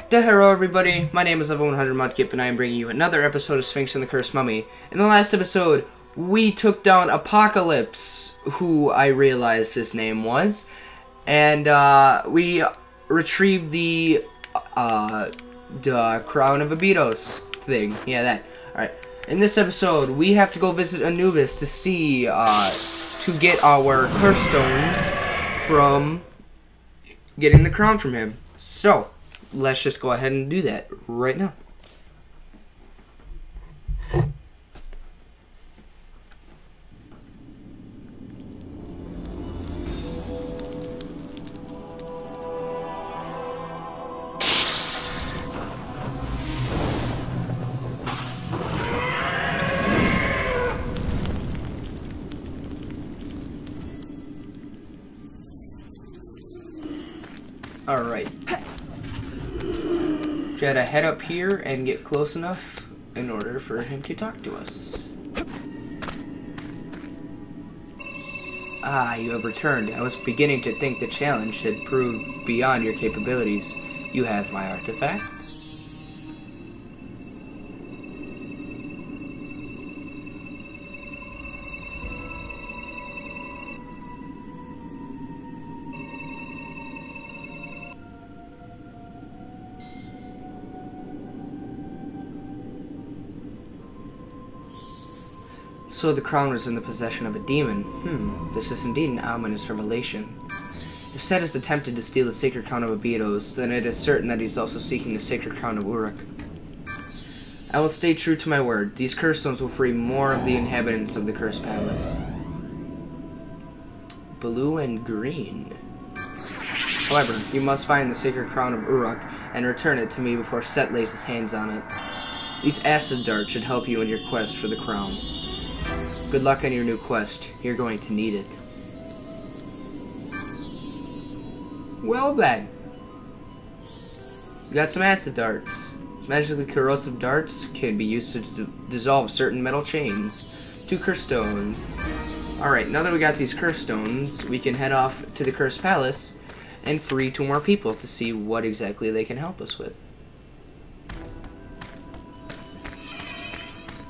Hello everybody, my name is Duh Mudkip and I am bringing you another episode of Sphinx and the Cursed Mummy. In the last episode, we took down Apocalypse, who I realized his name was, and we retrieved the Crown of Abydos thing. Yeah, that. Alright, in this episode, we have to go visit Anubis to see, to get our curse stones from getting the crown from him. So, let's just go ahead and do that right now. Alright. Gotta head up here and get close enough in order for him to talk to us. Ah, you have returned. I was beginning to think the challenge had proved beyond your capabilities. You have my artifact. So the crown was in the possession of a demon. This is indeed an ominous revelation. If Set has attempted to steal the sacred crown of Abydos, then it is certain that he's also seeking the sacred crown of Uruk. I will stay true to my word. These curse stones will free more of the inhabitants of the cursed palace. Blue and green. However, you must find the sacred crown of Uruk and return it to me before Set lays his hands on it. These acid darts should help you in your quest for the crown. Good luck on your new quest. You're going to need it. Well then. We got some acid darts. Magically corrosive darts can be used to dissolve certain metal chains. 2 curse stones. Alright, now that we got these curse stones, we can head off to the cursed palace and free 2 more people to see what exactly they can help us with.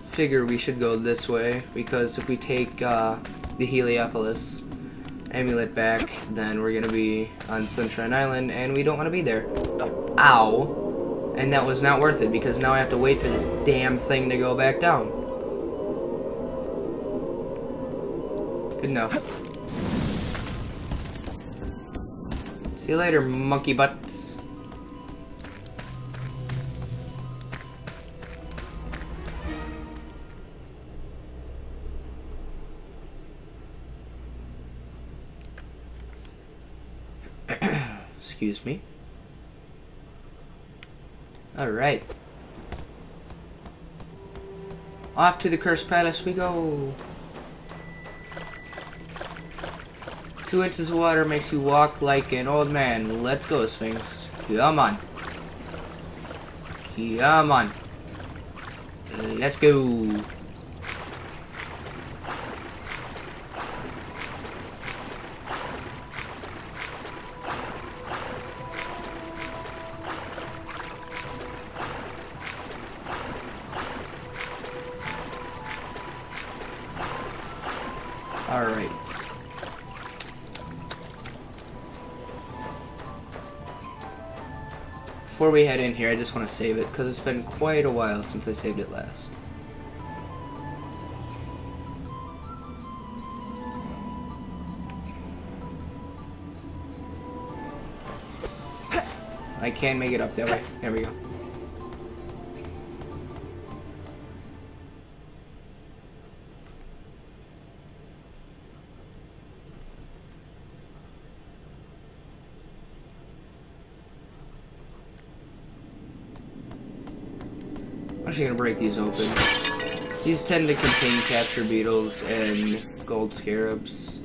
Figure we should go this way, because if we take the Heliopolis amulet back, then we're gonna be on Sunshine Island and we don't want to be there. Ow. And that was not worth it, because now I have to wait for this damn thing to go back down. Good enough. See you later, monkey butts. Excuse me. Alright. Off to the cursed palace we go. 2 inches of water makes you walk like an old man. Let's go, Sphinx. Come on. Come on. Let's go. Alright. Before we head in here, I just want to save it, because it's been quite a while since I saved it last. I can make it up that way. There we go. I'm actually gonna break these open. These tend to contain capture beetles and gold scarabs.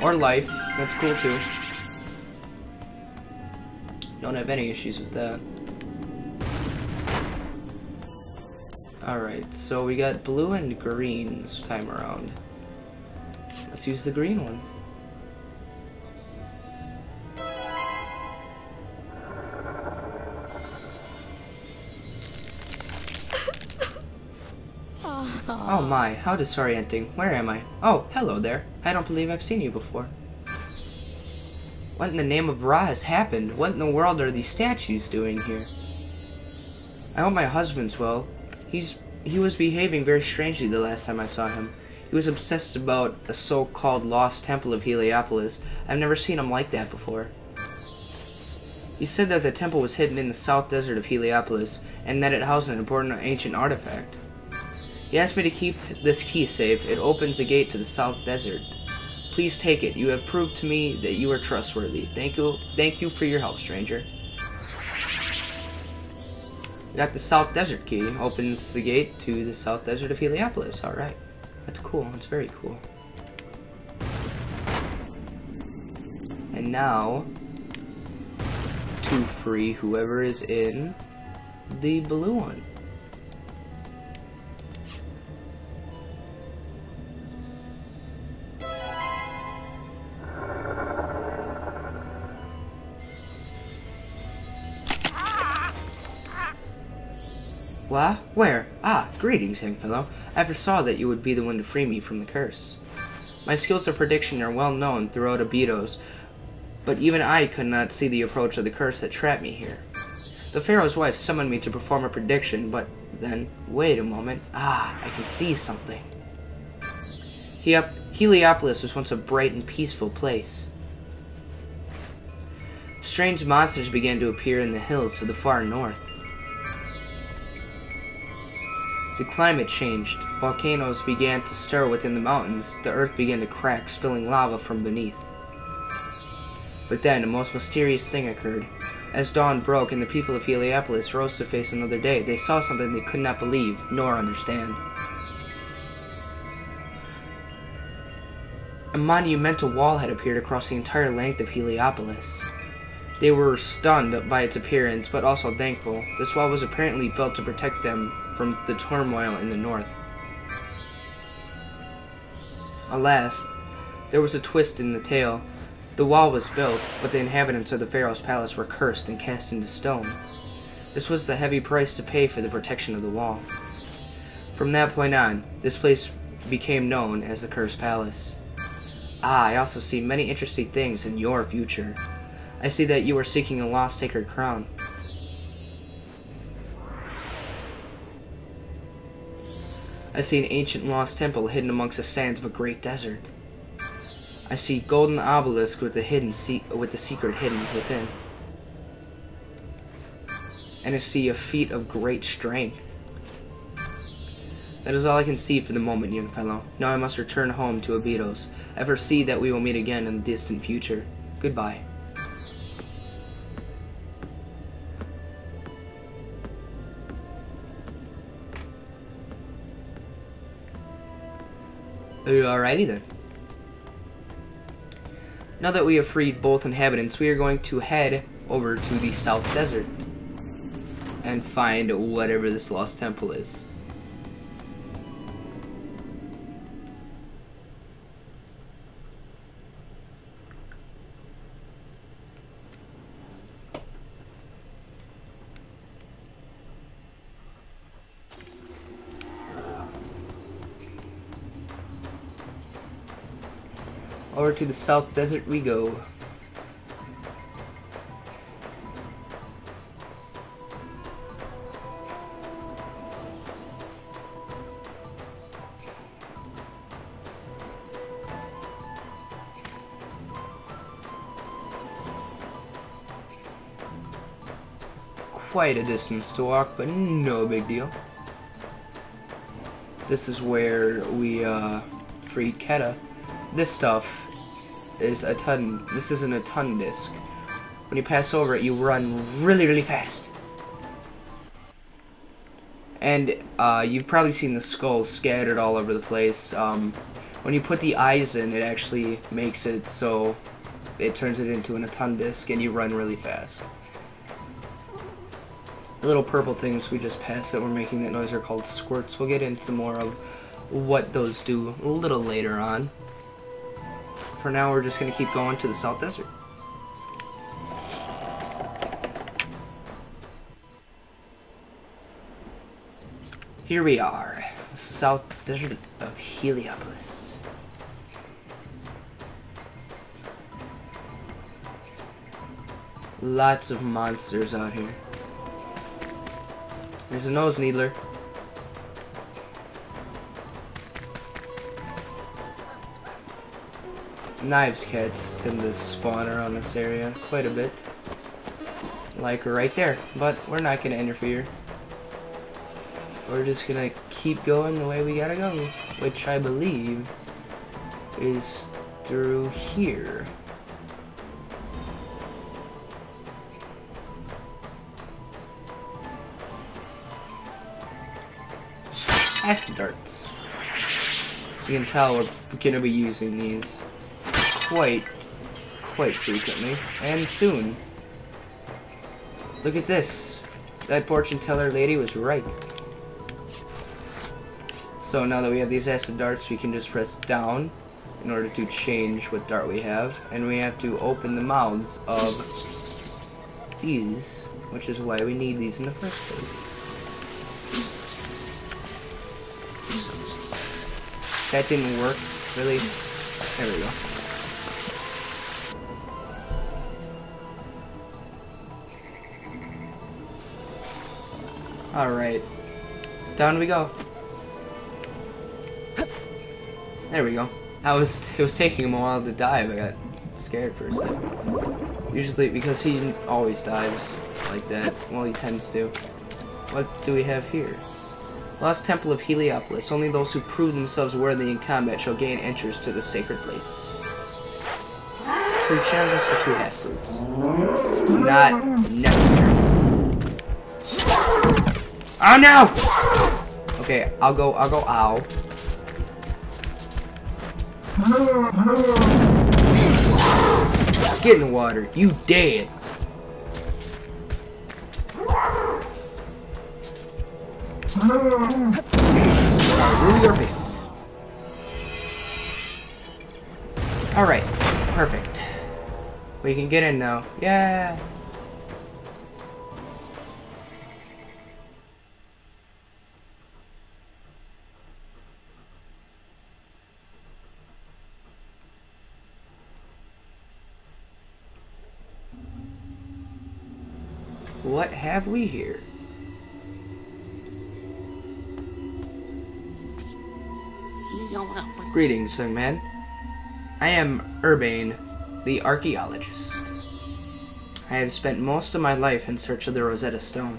Or life. That's cool too. Don't have any issues with that. Alright, so we got blue and green this time around. Let's use the green one. Oh my, how disorienting. Where am I? Oh, hello there. I don't believe I've seen you before. What in the name of Ra has happened? What in the world are these statues doing here? I hope my husband's well. He was behaving very strangely the last time I saw him. He was obsessed about a so-called lost temple of Heliopolis. I've never seen him like that before. He said that the temple was hidden in the south desert of Heliopolis, and that it housed an important ancient artifact. He asked me to keep this key safe. It opens the gate to the south desert. Please take it. You have proved to me that you are trustworthy. Thank you for your help, stranger. Got the south desert key. Opens the gate to the south desert of Heliopolis. Alright. That's cool. That's very cool. And now, to free whoever is in the blue one. What? Where? Ah, greetings, young fellow. I foresaw that you would be the one to free me from the curse. My skills of prediction are well known throughout Abydos, but even I could not see the approach of the curse that trapped me here. The Pharaoh's wife summoned me to perform a prediction, but then, wait a moment. Ah, I can see something. Heliopolis was once a bright and peaceful place. Strange monsters began to appear in the hills to the far north. The climate changed. Volcanoes began to stir within the mountains. The earth began to crack, spilling lava from beneath. But then, a most mysterious thing occurred. As dawn broke and the people of Heliopolis rose to face another day, they saw something they could not believe, nor understand. A monumental wall had appeared across the entire length of Heliopolis. They were stunned by its appearance, but also thankful. This wall was apparently built to protect them from the turmoil in the north. Alas, there was a twist in the tale. The wall was built, but the inhabitants of the Pharaoh's palace were cursed and cast into stone. This was the heavy price to pay for the protection of the wall. From that point on, this place became known as the Cursed Palace. Ah, I also see many interesting things in your future. I see that you are seeking a lost sacred crown. I see an ancient lost temple hidden amongst the sands of a great desert. I see golden obelisk with the secret hidden within. And I see a feat of great strength. That is all I can see for the moment, young fellow. Now I must return home to Abydos. I foresee that we will meet again in the distant future. Goodbye. Alrighty then. Now that we have freed both inhabitants, we are going to head over to the South Desert and find whatever this lost temple is. Over to the South Desert we go. Quite a distance to walk, but no big deal. This is where we freed Keta. This stuff is a ton. This isn't a ton disc. When you pass over it, you run really, really fast. And you've probably seen the skulls scattered all over the place. When you put the eyes in, it actually makes it so it turns it into an Atun disc, and you run really fast. The little purple things we just passed that were making that noise are called squirts. We'll get into more of what those do a little later on. For now, we're just going to keep going to the South Desert. Here we are. the South Desert of Heliopolis. Lots of monsters out here. There's a nose needler. Knives cats tend to spawn around this area quite a bit. Like right there. But we're not going to interfere. We're just going to keep going the way we gotta go. Which I believe is through here. Acid darts. You can tell we're going to be using these quite frequently, and soon. Look at this. That fortune teller lady was right. So now that we have these acid darts, we can just press down in order to change what dart we have, and we have to open the mouths of these, which is why we need these in the first place. That didn't work, really. There we go. Alright. Down we go. There we go. It was taking him a while to dive. I got scared for a second. Usually, because he always dives like that. Well, he tends to. What do we have here? Lost Temple of Heliopolis. Only those who prove themselves worthy in combat shall gain entrance to the sacred place. 3 challenges for 2 half-fruits. Not necessary. Oh no! Okay, I'll go ow. Get in the water. You dead. Ruin your face. Alright, perfect. We can get in now. Yeah. What have we here? Greetings, young man. I am Urbane, the archaeologist. I have spent most of my life in search of the Rosetta Stone.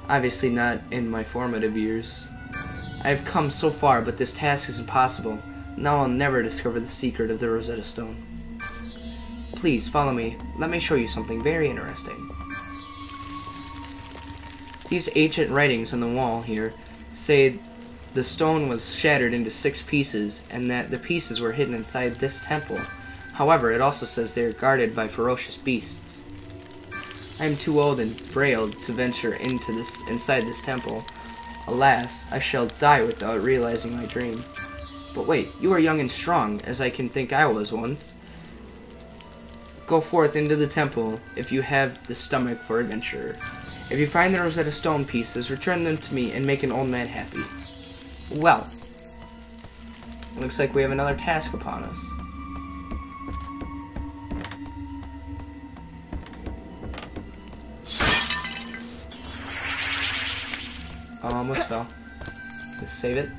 Obviously not in my formative years. I have come so far, but this task is impossible. Now I'll never discover the secret of the Rosetta Stone. Please, follow me. Let me show you something very interesting. These ancient writings on the wall here say the stone was shattered into 6 pieces and that the pieces were hidden inside this temple. However, it also says they are guarded by ferocious beasts. I am too old and frail to venture inside this temple. Alas, I shall die without realizing my dream. But wait, you are young and strong, as I can think I was once. Go forth into the temple if you have the stomach for adventure. If you find the Rosetta Stone pieces, return them to me and make an old man happy. Well, looks like we have another task upon us. Oh, almost fell. Just save it.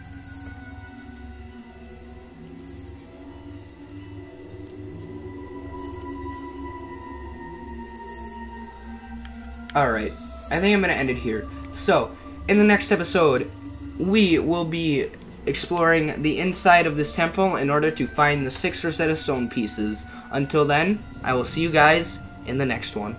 Alright, I think I'm going to end it here. So, in the next episode, we will be exploring the inside of this temple in order to find the 6 Rosetta Stone pieces. Until then, I will see you guys in the next one.